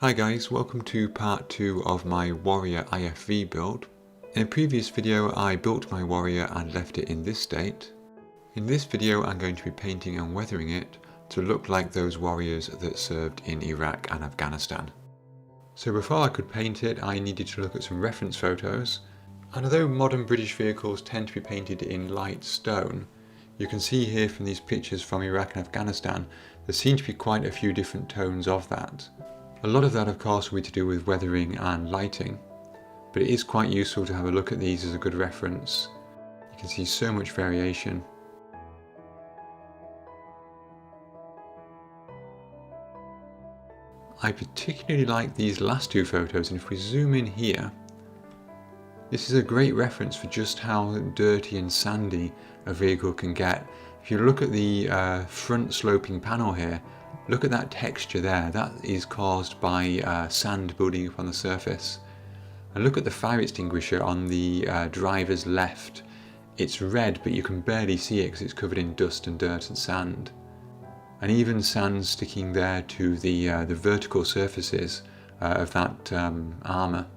Hi guys, welcome to part 2 of my Warrior IFV build. In a previous video I built my Warrior and left it in this state. In this video I'm going to be painting and weathering it to look like those warriors that served in Iraq and Afghanistan. So before I could paint it I needed to look at some reference photos, and although modern British vehicles tend to be painted in light stone, you can see here from these pictures from Iraq and Afghanistan there seem to be quite a few different tones of that. A lot of that of course will be to do with weathering and lighting, but it is quite useful to have a look at these as a good reference. You can see so much variation. I particularly like these last two photos, and if we zoom in here, this is a great reference for just how dirty and sandy a vehicle can get. If you look at the front sloping panel here, look at that texture there. That is caused by sand building up on the surface. And look at the fire extinguisher on the driver's left. It's red, but you can barely see it because it's covered in dust and dirt and sand. And even sand sticking there to the vertical surfaces of that armour.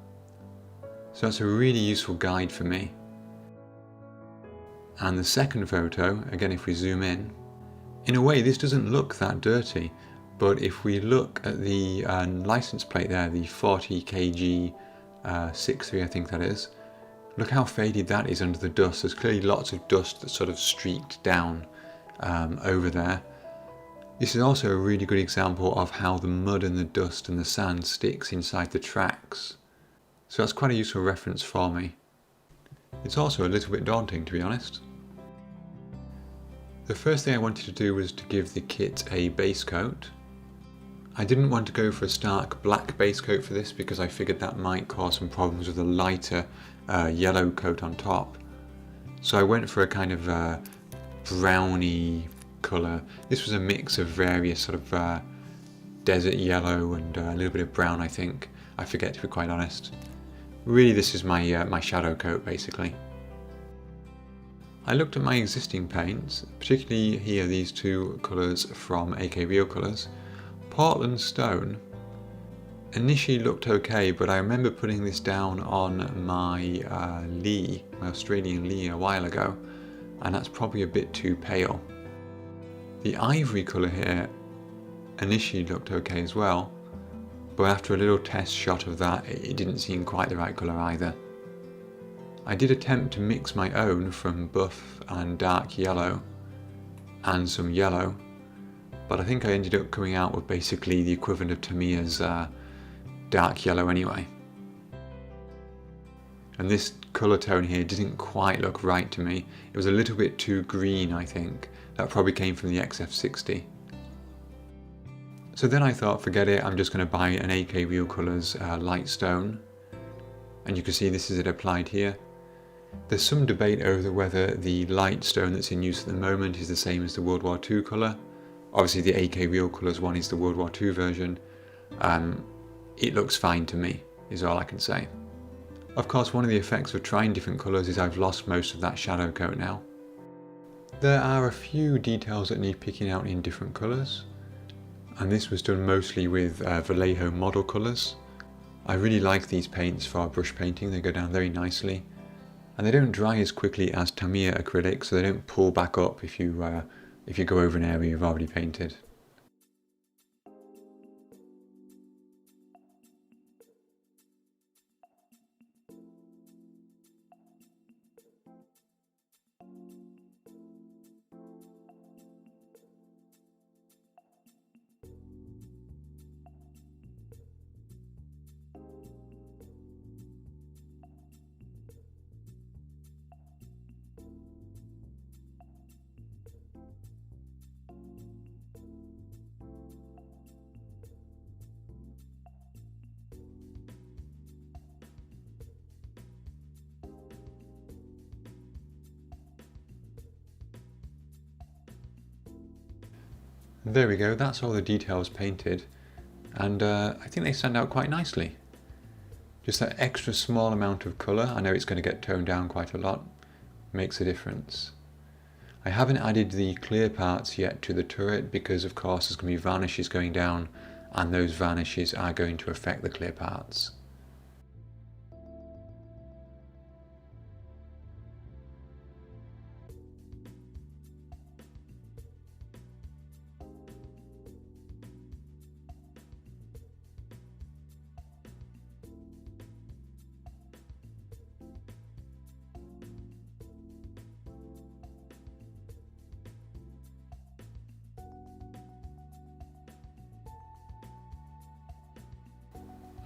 So that's a really useful guide for me. And the second photo, again if we zoom in a way this doesn't look that dirty, but if we look at the license plate there, the 40 kg 63 I think that is, look how faded that is under the dust. There's clearly lots of dust that's sort of streaked down over there. This is also a really good example of how the mud and the dust and the sand sticks inside the tracks. So that's quite a useful reference for me. It's also a little bit daunting, to be honest. The first thing I wanted to do was to give the kit a base coat. I didn't want to go for a stark black base coat for this because I figured that might cause some problems with a lighter yellow coat on top. So I went for a kind of browny colour. This was a mix of various sort of desert yellow and a little bit of brown I think. I forget, to be quite honest. Really this is my, my shadow coat basically. I looked at my existing paints, particularly here these two colours from AK Real Colours. Portland Stone initially looked okay, but I remember putting this down on my my Australian Lee a while ago, and that's probably a bit too pale. The ivory colour here initially looked okay as well, but after a little test shot of that it didn't seem quite the right colour either. I did attempt to mix my own from buff and dark yellow and some yellow, but I think I ended up coming out with basically the equivalent of Tamiya's dark yellow anyway. And this colour tone here didn't quite look right to me. It was a little bit too green I think. That probably came from the XF60. So then I thought, forget it, I'm just going to buy an AK Real Colours light stone. And you can see this is it applied here. There's some debate over whether the light stone that's in use at the moment is the same as the World War II colour. Obviously the AK Real Colours one is the World War II version. It looks fine to me, is all I can say. Of course one of the effects of trying different colours is I've lost most of that shadow coat now. There are a few details that need picking out in different colours, and this was done mostly with Vallejo model colours. I really like these paints for brush painting, they go down very nicely. And they don't dry as quickly as Tamiya acrylics, so they don't pull back up if you go over an area you've already painted. There we go, that's all the details painted, and I think they stand out quite nicely. Just that extra small amount of colour, I know it's going to get toned down quite a lot, makes a difference. I haven't added the clear parts yet to the turret because of course there's going to be varnishes going down and those varnishes are going to affect the clear parts.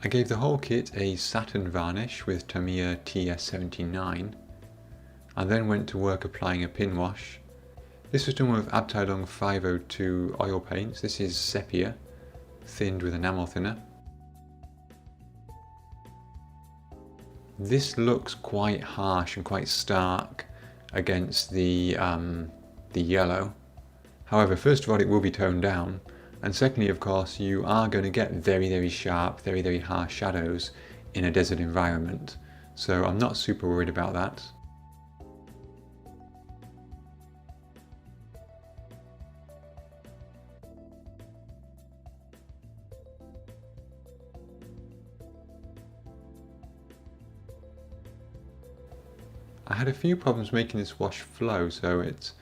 I gave the whole kit a satin varnish with Tamiya TS79 and then went to work applying a pin wash. This was done with Abteilung 502 oil paints. This is sepia, thinned with enamel thinner. This looks quite harsh and quite stark against the yellow. However, first of all, it will be toned down. And secondly, of course, you are going to get very, very sharp, very, very harsh shadows in a desert environment. So I'm not super worried about that. I had a few problems making this wash flow, so it's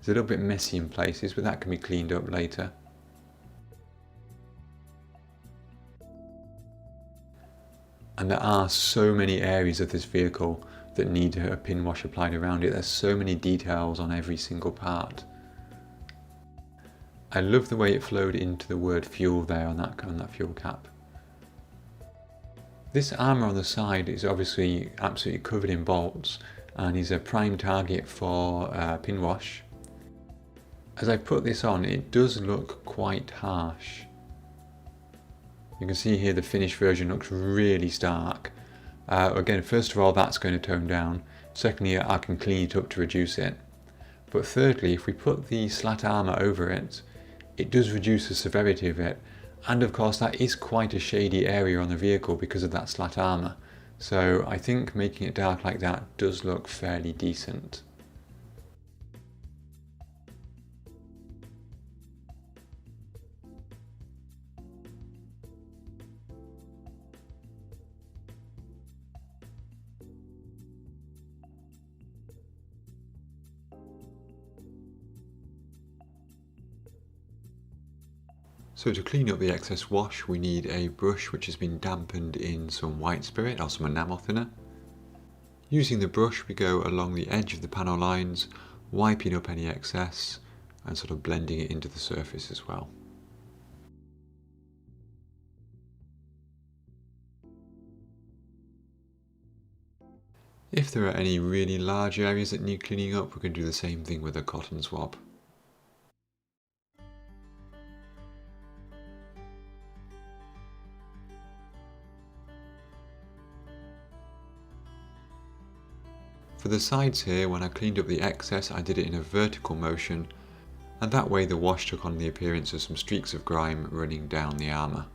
a little bit messy in places, but that can be cleaned up later. And there are so many areas of this vehicle that need a pin wash applied around it. There's so many details on every single part. I love the way it flowed into the word fuel there on that fuel cap. This armour on the side is obviously absolutely covered in bolts and is a prime target for pin wash. As I put this on, it does look quite harsh. You can see here the finished version looks really stark. Again, first of all, that's going to tone down. Secondly, I can clean it up to reduce it. But thirdly, if we put the slat armour over it, it does reduce the severity of it. And of course, that is quite a shady area on the vehicle because of that slat armour. So I think making it dark like that does look fairly decent. So to clean up the excess wash, we need a brush which has been dampened in some white spirit or some enamel thinner. Using the brush, we go along the edge of the panel lines, wiping up any excess and sort of blending it into the surface as well. If there are any really large areas that need cleaning up, we can do the same thing with a cotton swab. For the sides here, when I cleaned up the excess, I did it in a vertical motion, and that way the wash took on the appearance of some streaks of grime running down the armour.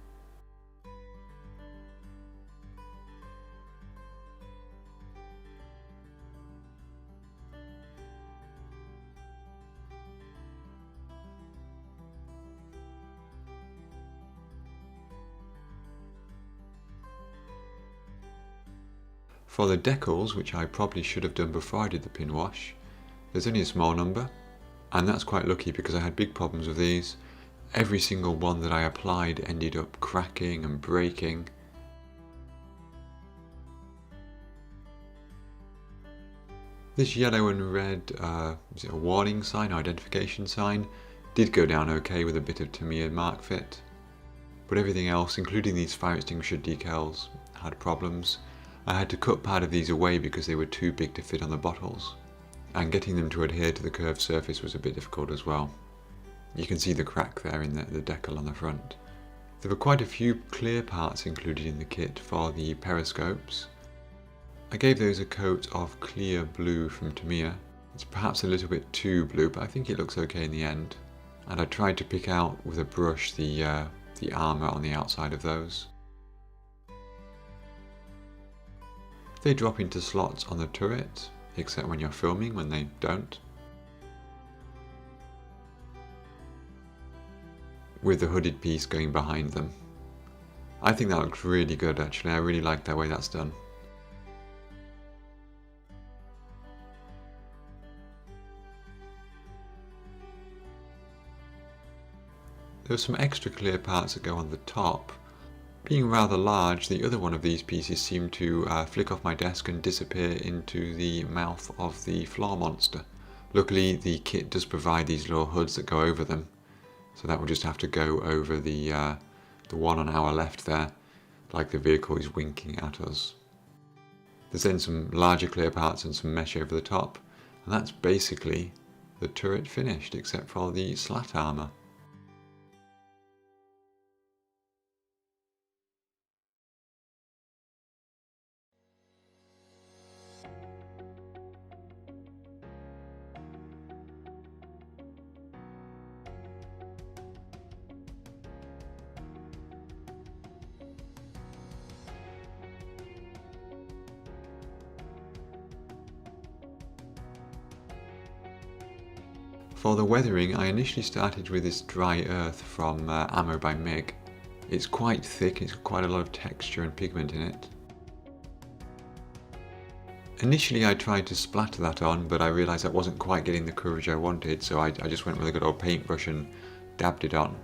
For the decals, which I probably should have done before I did the pin wash, there's only a small number, and that's quite lucky because I had big problems with these. Every single one that I applied ended up cracking and breaking. This yellow and red, is it a warning sign, identification sign, did go down okay with a bit of Tamiya mark fit, but everything else, including these fire extinguisher decals, had problems. I had to cut part of these away because they were too big to fit on the bottles, and getting them to adhere to the curved surface was a bit difficult as well. You can see the crack there in the decal on the front. There were quite a few clear parts included in the kit for the periscopes. I gave those a coat of clear blue from Tamiya. It's perhaps a little bit too blue, but I think it looks okay in the end. And I tried to pick out with a brush the armour on the outside of those. They drop into slots on the turret, except when you're filming, when they don't. with the hooded piece going behind them. I think that looks really good actually. I really like the way that's done. There are some extra clear parts that go on the top. Being rather large, the other one of these pieces seemed to flick off my desk and disappear into the mouth of the floor monster. Luckily the kit does provide these little hoods that go over them, so that will just have to go over the one on our left there, like the vehicle is winking at us. There's then some larger clear parts and some mesh over the top, and that's basically the turret finished except for the slat armour. For the weathering, I initially started with this dry earth from Ammo by Meng. It's quite thick, it's got quite a lot of texture and pigment in it. Initially I tried to splatter that on, but I realised that wasn't quite getting the coverage I wanted, so I just went with a good old paintbrush and dabbed it on.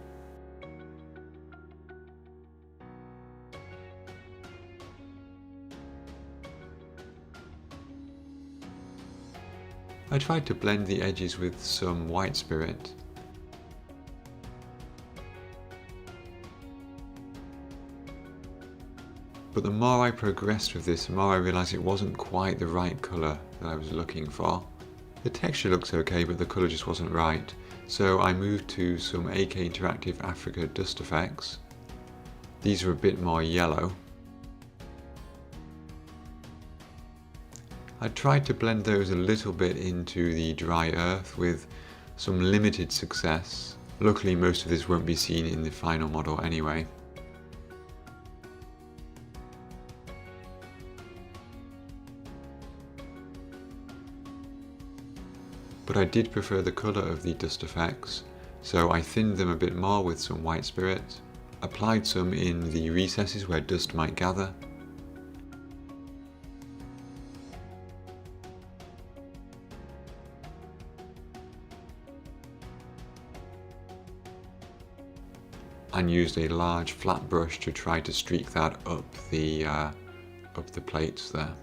I tried to blend the edges with some white spirit. But the more I progressed with this, the more I realised it wasn't quite the right colour that I was looking for. The texture looks okay, but the colour just wasn't right. So I moved to some AK Interactive Africa dust effects. These are a bit more yellow. I tried to blend those a little bit into the dry earth with some limited success. Luckily most of this won't be seen in the final model anyway. But I did prefer the colour of the dust effects, so I thinned them a bit more with some white spirit, applied some in the recesses where dust might gather, and used a large flat brush to try to streak that up the plates there.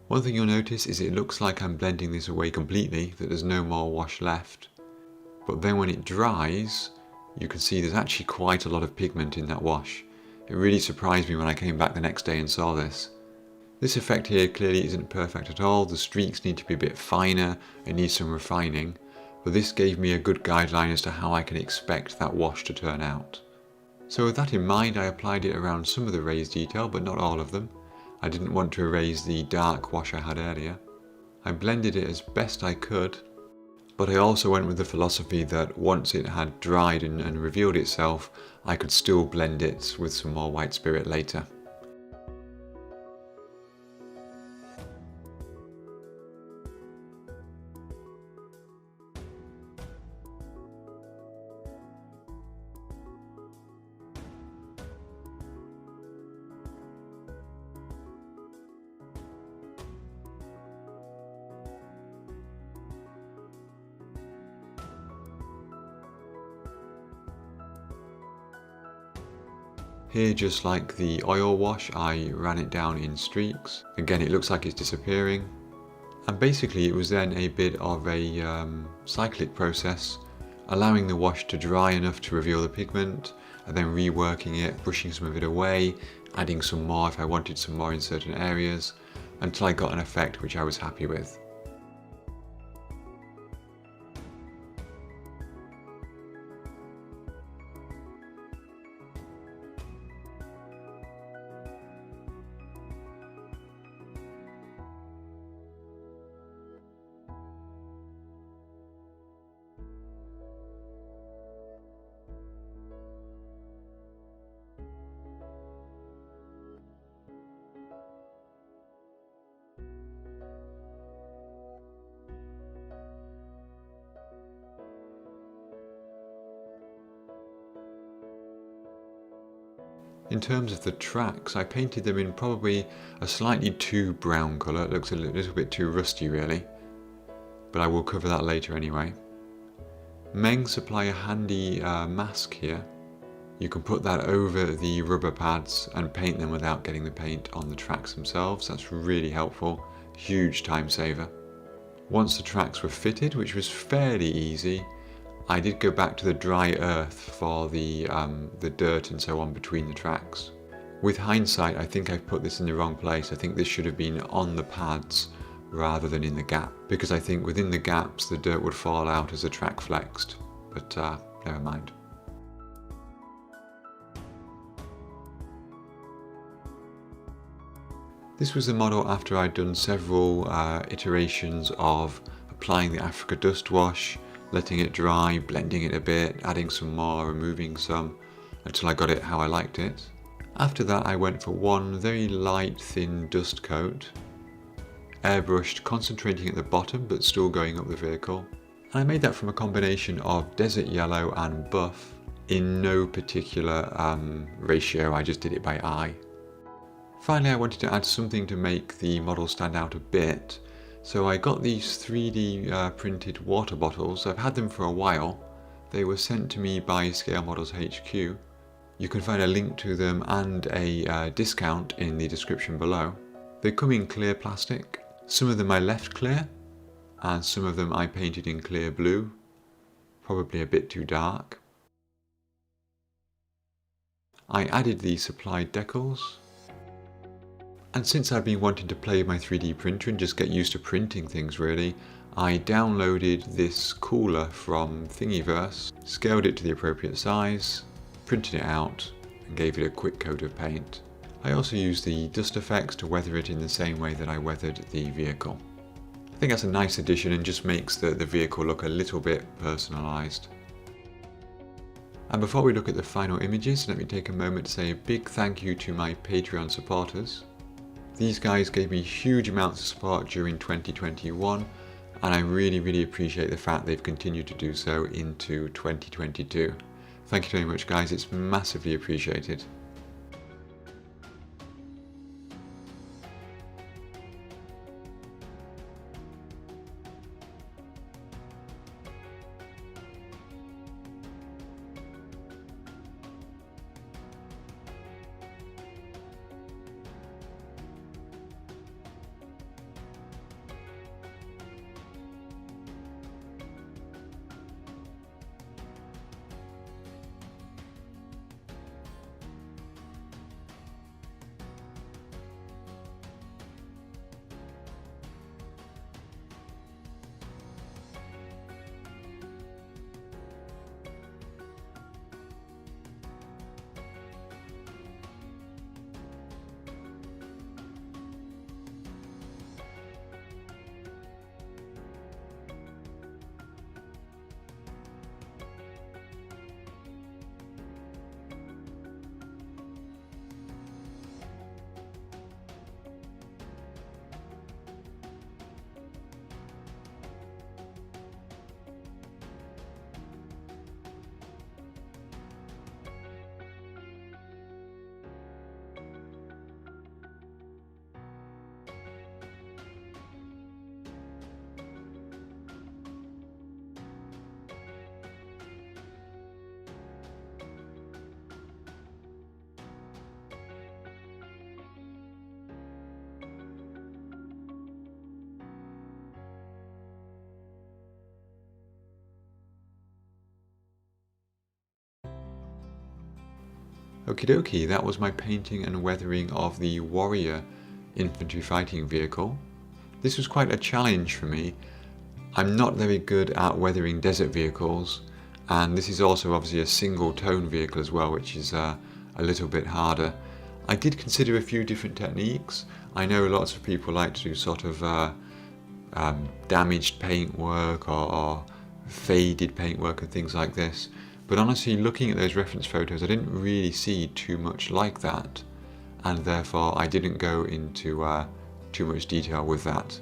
One thing you'll notice is it looks like I'm blending this away completely, that there's no more wash left. But then when it dries, you can see there's actually quite a lot of pigment in that wash. It really surprised me when I came back the next day and saw this. This effect here clearly isn't perfect at all, the streaks need to be a bit finer, it needs some refining, but this gave me a good guideline as to how I can expect that wash to turn out. So with that in mind, I applied it around some of the raised detail, but not all of them. I didn't want to erase the dark wash I had earlier. I blended it as best I could, but I also went with the philosophy that once it had dried and revealed itself, I could still blend it with some more white spirit later. Here, just like the oil wash, I ran it down in streaks. Again, it looks like it's disappearing. And basically it was then a bit of a cyclic process, allowing the wash to dry enough to reveal the pigment, and then reworking it, brushing some of it away, adding some more if I wanted some more in certain areas, until I got an effect which I was happy with. In terms of the tracks, I painted them in probably a slightly too brown colour. It looks a little bit too rusty really, but I will cover that later anyway. Meng supply a handy mask here. You can put that over the rubber pads and paint them without getting the paint on the tracks themselves. That's really helpful, huge time saver. Once the tracks were fitted, which was fairly easy, I did go back to the dry earth for the dirt and so on between the tracks. With hindsight, I think I've put this in the wrong place. I think this should have been on the pads rather than in the gap, because I think within the gaps the dirt would fall out as the track flexed, but never mind. This was the model after I'd done several iterations of applying the Africa dust wash, letting it dry, blending it a bit, adding some more, removing some, until I got it how I liked it. After that I went for one very light thin dust coat, airbrushed, concentrating at the bottom but still going up the vehicle. And I made that from a combination of desert yellow and buff in no particular ratio, I just did it by eye. Finally I wanted to add something to make the model stand out a bit, so I got these 3D printed water bottles. I've had them for a while. They were sent to me by Scale Models HQ. You can find a link to them and a discount in the description below. They come in clear plastic. Some of them I left clear, and some of them I painted in clear blue, probably a bit too dark. I added the supplied decals, and since I've been wanting to play with my 3D printer and just get used to printing things really, I downloaded this cooler from Thingiverse, scaled it to the appropriate size, printed it out, and gave it a quick coat of paint. I also used the dust effects to weather it in the same way that I weathered the vehicle. I think that's a nice addition and just makes the vehicle look a little bit personalised. And before we look at the final images, let me take a moment to say a big thank you to my Patreon supporters. These guys gave me huge amounts of support during 2021, and I really appreciate the fact they've continued to do so into 2022. Thank you very much guys, it's massively appreciated. Okie dokie, that was my painting and weathering of the Warrior infantry fighting vehicle. This was quite a challenge for me. I'm not very good at weathering desert vehicles, and this is also obviously a single tone vehicle as well, which is a little bit harder. I did consider a few different techniques. I know lots of people like to do sort of damaged paintwork or faded paintwork and things like this. But honestly, looking at those reference photos, I didn't really see too much like that, and therefore I didn't go into too much detail with that.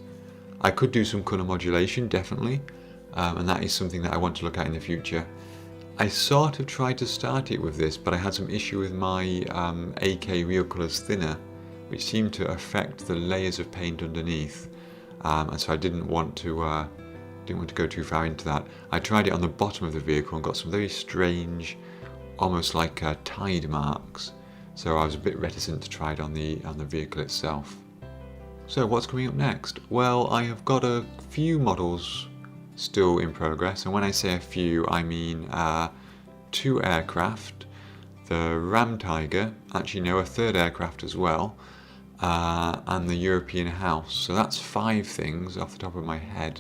I could do some colour modulation, definitely, and that is something that I want to look at in the future. I sort of tried to start it with this, but I had some issue with my AK Real Colours thinner, which seemed to affect the layers of paint underneath, and so I didn't want to go too far into that. I tried it on the bottom of the vehicle and got some very strange, almost like tide marks, so I was a bit reticent to try it on the vehicle itself. So what's coming up next? Well, I have got a few models still in progress, and when I say a few, I mean 2 aircraft, the Ram Tiger, actually no, a 3rd aircraft as well, and the European house. So that's 5 things off the top of my head.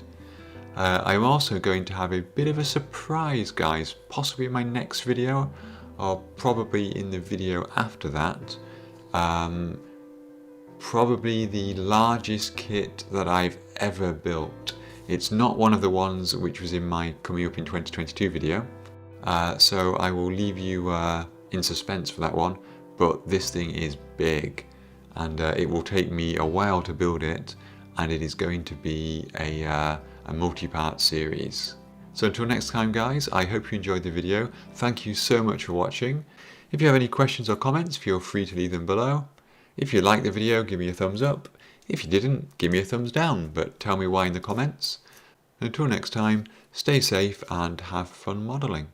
I'm also going to have a bit of a surprise, guys, possibly in my next video, or probably in the video after that. Probably the largest kit that I've ever built. It's not one of the ones which was in my coming up in 2022 video, so I will leave you in suspense for that one, but this thing is big, and it will take me a while to build it, and it is going to be a multi-part series. So until next time, guys, I hope you enjoyed the video. Thank you so much for watching. If you have any questions or comments, feel free to leave them below. If you liked the video, give me a thumbs up. If you didn't, give me a thumbs down, but tell me why in the comments. Until next time, stay safe and have fun modelling.